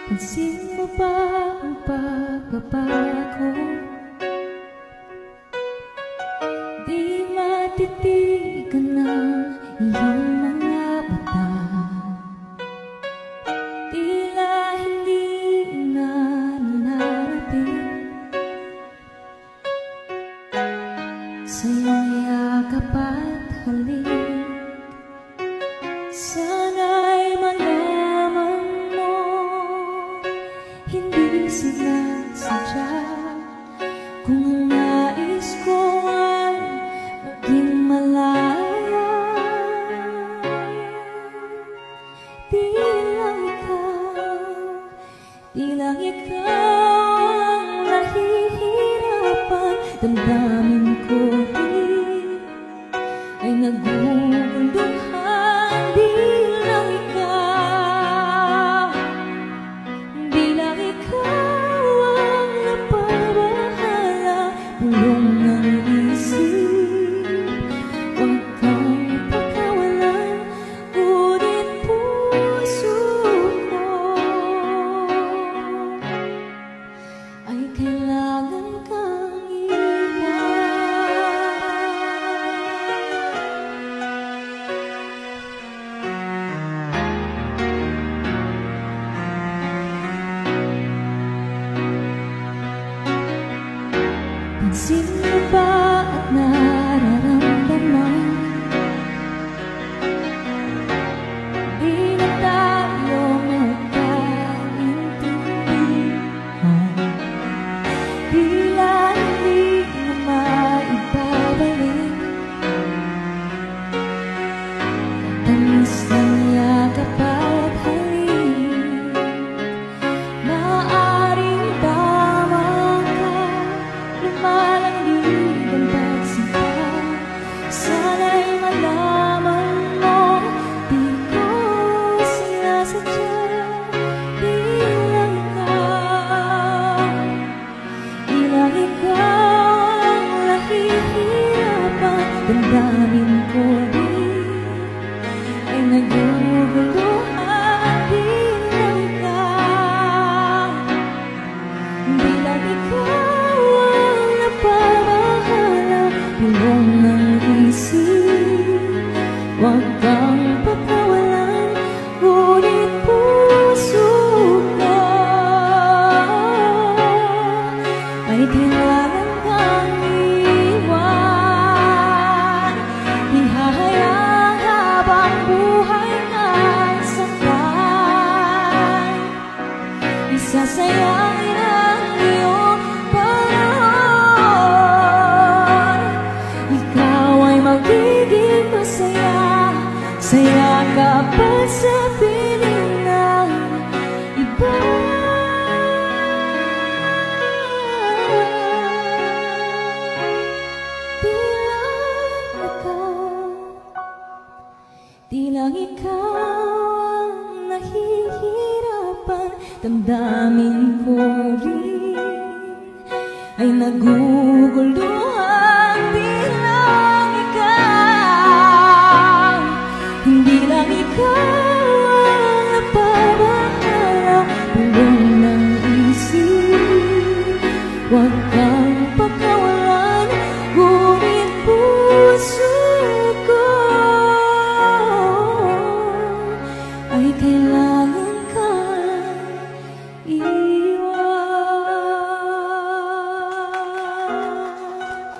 Pansin mo ba ang pagbabago? Di matitigan ng iyong mga mata. Tila hindi na narating sa iyong yakap at halik. Sana'y malaman mo, hindi sinasadya. Kung ang nais ko ay maging malaya, di lang ikaw ang nahihirapan. Damdamin ko rin ay naguguluhan. Pansin mo ba at nararamdaman? Di na tayo magkaintindihan. Tila hindi na maibabalik. Tamis ng yakap at halik. Maaaring tama ka, lumalandig ang pagsinta. Sana'y malaman mo, di ko sinasadya. Di lang ikaw ang nahihirapan. Damdamin ko rin ay naguguluhan. Di lang ikaw ang napamahala. Bulong ng isip, huwag kang pagkawalan, ngunit puso ko ay kailangan kang iwan. Ihahayang habang buhay kang sakay, isasayangin ang iyong panahon. Ikaw ay magiging masaya sa yakap at sa piling ng iba. Di lang ikaw ang nahihirapan. Damdamin ko rin ay naguguluhan. Di lang ikaw, hindi lang ikaw ang napapahala. Bulong ng isip, huwag kang pagkawalan, ngunit puso ko ay kailangan kang